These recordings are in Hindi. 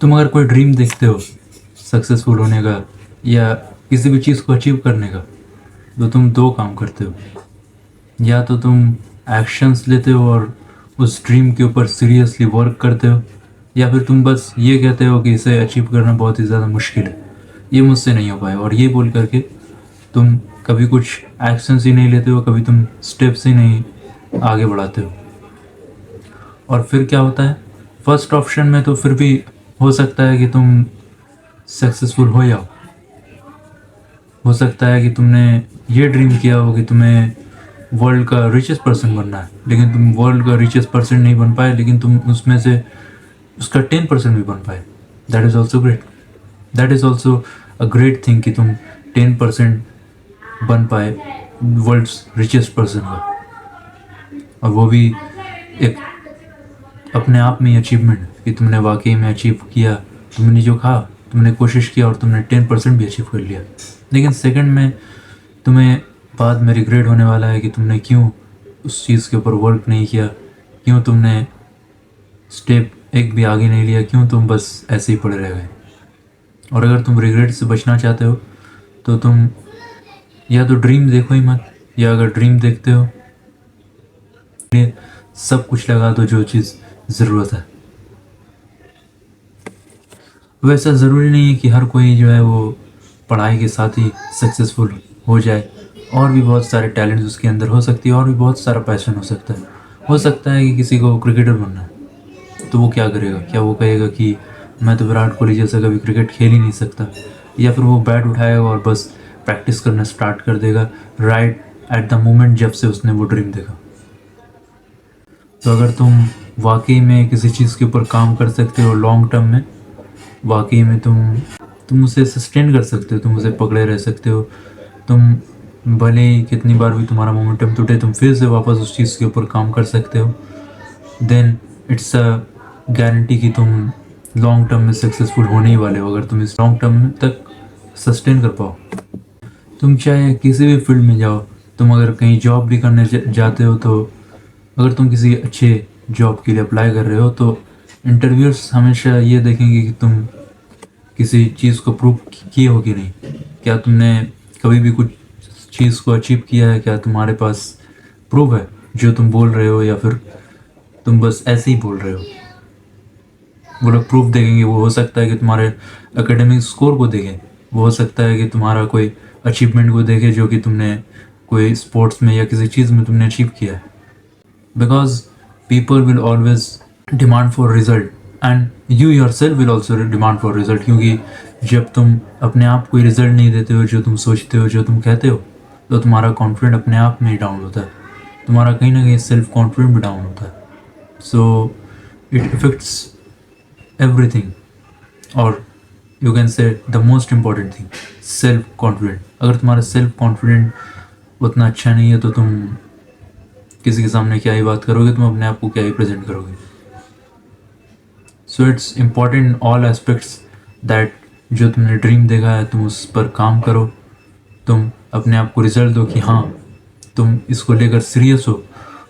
तुम अगर कोई ड्रीम देखते हो सक्सेसफुल होने का या किसी भी चीज़ को अचीव करने का, तो तुम दो काम करते हो। या तो तुम एक्शंस लेते हो और उस ड्रीम के ऊपर सीरियसली वर्क करते हो, या फिर तुम बस ये कहते हो कि इसे अचीव करना बहुत ही ज़्यादा मुश्किल है, ये मुझसे नहीं हो पाया, और ये बोल करके तुम कभी कुछ एक्शंस ही नहीं लेते हो, कभी तुम स्टेप्स ही नहीं आगे बढ़ाते हो। और फिर क्या होता है, फर्स्ट ऑप्शन में तो फिर भी हो सकता है कि तुम सक्सेसफुल हो सकता है कि तुमने ये ड्रीम किया हो कि तुम्हें वर्ल्ड का रिचेस्ट पर्सन बनना है, लेकिन तुम वर्ल्ड का रिचेस्ट पर्सन नहीं बन पाए, लेकिन तुम उसमें से उसका 10% भी बन पाए। That is also great. That is also a great thing कि तुम 10% बन पाए वर्ल्ड्स रिचेस्ट पर्सन का, और वो भी एक अपने आप में अचीवमेंट कि तुमने वाकई में अचीव किया। तुमने जो कहा, तुमने कोशिश किया और तुमने 10% भी अचीव कर लिया। लेकिन सेकंड में तुम्हें बाद में रिग्रेट होने वाला है कि तुमने क्यों उस चीज़ के ऊपर वर्क नहीं किया, क्यों तुमने स्टेप एक भी आगे नहीं लिया, क्यों तुम बस ऐसे ही पड़े रह गए। और अगर तुम रिग्रेट से बचना चाहते हो तो तुम या तो ड्रीम देखो ही मत, या अगर ड्रीम देखते हो ये सब कुछ लगा दो जो चीज़ ज़रूरत है। वैसा ज़रूरी नहीं है कि हर कोई जो है वो पढ़ाई के साथ ही सक्सेसफुल हो जाए, और भी बहुत सारे टैलेंट्स उसके अंदर हो सकती है, और भी बहुत सारा पैशन हो सकता है। हो सकता है कि किसी को क्रिकेटर बनना है, तो वो क्या करेगा, क्या वो कहेगा कि मैं तो विराट कोहली जैसा कभी क्रिकेट खेल ही नहीं सकता, या फिर वो बैट उठाएगा और बस प्रैक्टिस करना स्टार्ट कर देगा राइट एट द मोमेंट जब से उसने वो ड्रीम देखा। तो अगर तुम वाकई में किसी चीज़ के ऊपर काम कर सकते हो लॉन्ग टर्म में, वाकई में तुम उसे सस्टेन कर सकते हो, तुम उसे पकड़े रह सकते हो, तुम भले ही कितनी बार भी तुम्हारा मोमेंटम टूटे, तुम फिर से वापस उस चीज़ के ऊपर काम कर सकते हो, देन इट्स अ गारंटी कि तुम लॉन्ग टर्म में सक्सेसफुल होने ही वाले हो, अगर तुम इस लॉन्ग टर्म तक सस्टेन कर पाओ। तुम चाहे किसी भी फील्ड में जाओ, तुम अगर कहीं जॉब भी करने जाते हो, तो अगर तुम किसी अच्छे जॉब के लिए अप्लाई कर रहे हो तो इंटरव्यूअर्स हमेशा ये देखेंगे कि तुम किसी चीज़ को प्रूव किए हो कि नहीं, क्या तुमने कभी भी कुछ चीज़ को अचीव किया है, क्या तुम्हारे पास प्रूफ है जो तुम बोल रहे हो, या फिर तुम बस ऐसे ही बोल रहे हो। वो लोग प्रूफ देखेंगे, वो हो सकता है कि तुम्हारे एकेडमिक स्कोर को देखें, वो हो सकता है कि तुम्हारा कोई अचीवमेंट को देखे जो कि तुमने कोई स्पोर्ट्स में या किसी चीज़ में तुमने अचीव किया है। Because people will always demand for result, and you yourself will also demand for result, क्योंकि जब तुम अपने आप कोई रिजल्ट नहीं देते हो जो तुम सोचते हो, जो तुम कहते हो, तो तुम्हारा कॉन्फिडेंट अपने आप में ही डाउन होता है, तुम्हारा कहीं ना कहीं सेल्फ कॉन्फिडेंट भी डाउन होता है। सो इट इफेक्ट्स एवरीथिंग, और you can say the most important thing, self confident. अगर तुम्हारा सेल्फ कॉन्फिडेंट उतना अच्छा नहीं है तो तुम किसी के सामने क्या ही बात करोगे, तुम अपने आप को क्या ही प्रेजेंट करोगे। So it's important in all aspects that जो तुमने ड्रीम देखा है तुम उस पर काम करो, तुम अपने आप को रिजल्ट दो कि हाँ तुम इसको लेकर सीरियस हो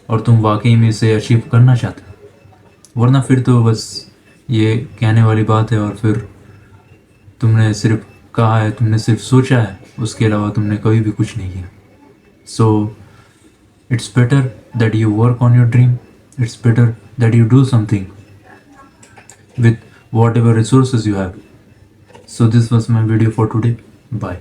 और तुम वाकई में इसे अचीव करना चाहते हो। वरना फिर तो बस ये कहने वाली बात है, और फिर तुमने सिर्फ कहा है, तुमने सिर्फ सोचा है, उसके अलावा तुमने कभी भी कुछ नहीं किया। So it's better that you work on your dream. It's better that you do something with whatever resources you have. So this was my video for today. Bye.